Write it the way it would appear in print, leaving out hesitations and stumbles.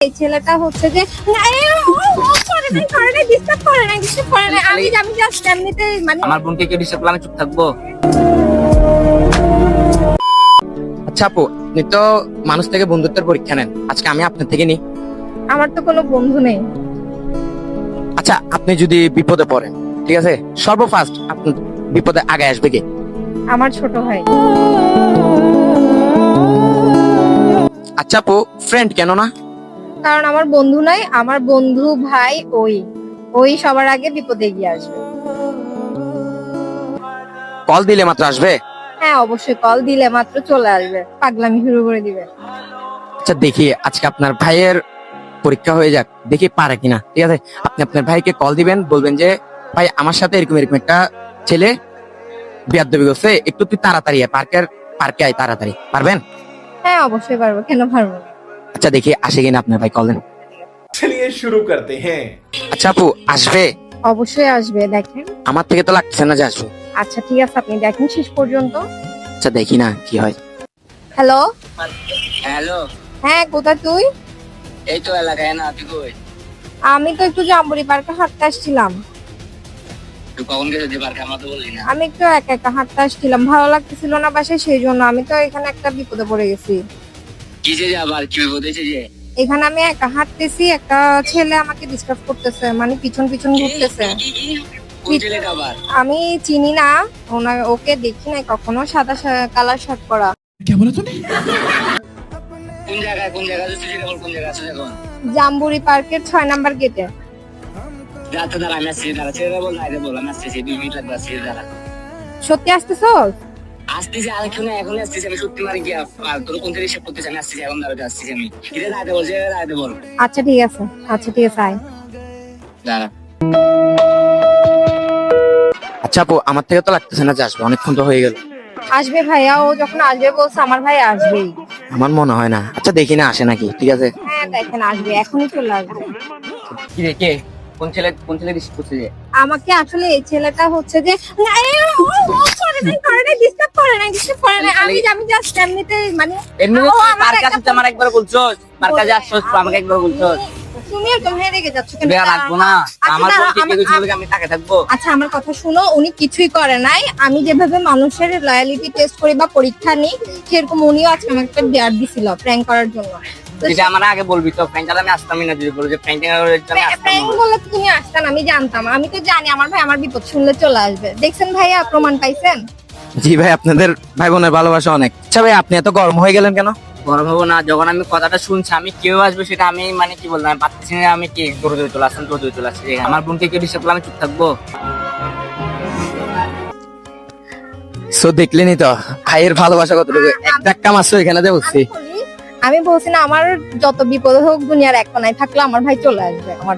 এই ছেলেটা হচ্ছে যে ডিস্টার্ব করে না আমি জাস্ট এমনিতে মানে আমার বোনকে কেউ ডিস্টার্ব করলে আমি চুপ থাকবো? আচ্ছা আপু, আপনি তো মানুষ থেকে বন্ধুত্বের পরীক্ষা নেন, আজকে আমি আপনার থেকে নিই। আমার তো কোনো বন্ধু নেই। আচ্ছা, আপনি যদি বিপদে পড়েন, ঠিক আছে, সর্বফার্স্ট আপনি বিপদে আগে আসবে কে? আমার ছোট ভাই। আচ্ছা আপু, ফ্রেন্ড কেন না? কারণ আমার বন্ধু নাই, আমার বন্ধু ভাই ওই সবার আগে বিপদে এগিয়ে আসবে। কল দিলে মাত্র আসবে? হ্যাঁ অবশ্যই, কল দিলে মাত্র চলে আসবে, পাগলামি শুরু করে দিবে। আচ্ছা দেখি আজকে আপনার ভাইয়ের পরীক্ষা হয়ে যাক, দেখি পারে কিনা। ঠিক আছে, আপনি আপনার ভাইকে কল দিবেন, বলবেন যে ভাই আমার সাথে এরকম এরকম একটা ছেলে বেয়াদবি করছে, একটু তুই তাড়াতাড়ি পার্কে আয় তাড়াতাড়ি। পারবেন? হ্যাঁ অবশ্যই পারবো, কেন পারবো না। আচ্ছা দেখি আসে কিনা, আপনার ভাই কল দেন। चलिए शुरू करते हैं। আচ্ছা আপু, আসবে? অবশ্যই আসবে, দেখেন। আমার থেকে তো লাগছে না যে আসবে। আচ্ছা ঠিক আছে, আপনি দেখেন শেষ পর্যন্ত। আচ্ছা দেখি না কি হয়। হ্যালো। হ্যালো, হ্যাঁ কোথায় তুই? এই তো এলাকায়। না তুই কই? আমি তো একটু জাম্বুরি পার্কে হাঁটতে আসছিলাম। তুই কখন গেছিস যে পার্কে? আমার তো বললি না। আমি একটু একা একা হাঁটতে আসছিলাম, ভালো লাগতেছিল না বাসায়, সেই জন্য আমি তো এখানে একটা বিপদে পড়ে গেছি। কিসে যে আবার কি বলতেছে যে? এখানে আমি একা হাঁটতেছি, একটা ছেলে আমাকে ডিস্টার্ব করতেছে, মানে পিছন পিছন ঘুরতেছে। কোন ছেলেটা আবার? আমি চিনি না ওকে দেখি নাই কখনো, সাদা কালার শার্ট পরা। কোন জায়গায় তুই যেটা বল, কোন জায়গায় আছে এখন? জাম্বুরি পার্কের 6 নাম্বার গেটে। যাতে দাঁড়া, আমি আসছি, দাঁড়া, ছেলেটা বল, নাই রে বল, আমি আসতেছি, 2 মিনিট লাগবে, আসছি, দাঁড়া। সত্যি আসতেছ? আসতেছি, এখন আসতেছি, আমি সত্যি মারি গিয়া তোর কোন থেকে হিসাব করতেছি, আমি আসতেছি, এখন দাঁড়াতে আসতেছি আমি। এটা দাঁড়াতে বল, ছেলেটা দাঁড়াতে বল। আচ্ছা ঠিক আছে, আয়। দাঁড়া। আচ্ছা আপু, আমার থেকে তো লাগতেছে না যে আসবে, অনেকক্ষণ তো হয়ে গেল। আসবে ভাইয়া, ও যখন আসবে বলছে, আমার ভাই আসবেই। আমার মনে হয় না। আচ্ছা দেখি না আসে নাকি। ঠিক আছে, হ্যাঁ দেখেন আসবে, এখনই চলে আসবে। কি রে, কে? কোন ছেলে রিসিভ করছে যে? আমাকে আসলে এই ছেলেটা হচ্ছে যে ডিস্টার্ব করে না আমি জাস্ট এমনিতে মানে এমনি ও আমার পার্কে একটা আসতে আমার একবার বলছস, পার্কে যা আসছস আমাকে একবার বলছস। তুমি এরকম হয়ে রেগে যাচ্ছ কেন? বেয়া লাগবো না, আচ্ছা, আমার দাঁড়াও, বোনকে কে কিছু বলে আমি তাকে থাকবো? আচ্ছা আমার কথা শুনো, উনি কিছুই করে নাই। আমি যেভাবে মানুষের লয়ালিটি টেস্ট করি বা পরীক্ষা নিই, সেরকম উনিও আজকে আমাকে একটা ডেয়ার দিছিল প্র্যাঙ্ক করার জন্য। তো এটা আমার আগে বলবি তো, ফ্রেন্ড আমি আসতামই না। যদি বলো যে ফ্রেন্ড করার জন্য আসতাম প্র্যাঙ্ক না। বলে তো তুমি আসতাম, আমি জানতাম। আমি তো জানি আমার ভাই আমার বিপদ শুনলে চলে আসবে। দেখছেন ভাইয়া, প্রমাণ পাইছেন? জি ভাই, আপনাদের ভাই বোনের ভালোবাসা অনেক। আচ্ছা ভাই, আপনি এত গরম হয়ে গেলেন কেন? গরম হবো না, যখন আমি কথাটা শুনছি, আমি কেউ আসবে সেটা আমি মানে কি বললাম, আমি পাচ্ছি না। আমি কি দৌড়ে চলে আসলাম, আমার বোনকে কেউ ডিস্টার্ব করলে আমি চুপ থাকবো? সো দেখলেনি তো ভাইয়ের ভালোবাসা কতটুকু। এক ধাক্কা মারছো এখানে যে বলছি। আমি বলছি না, আমার যত বিপদ হোক দুনিয়ার এক কোনায় থাকলে আমার ভাই চলে আসবে আমার।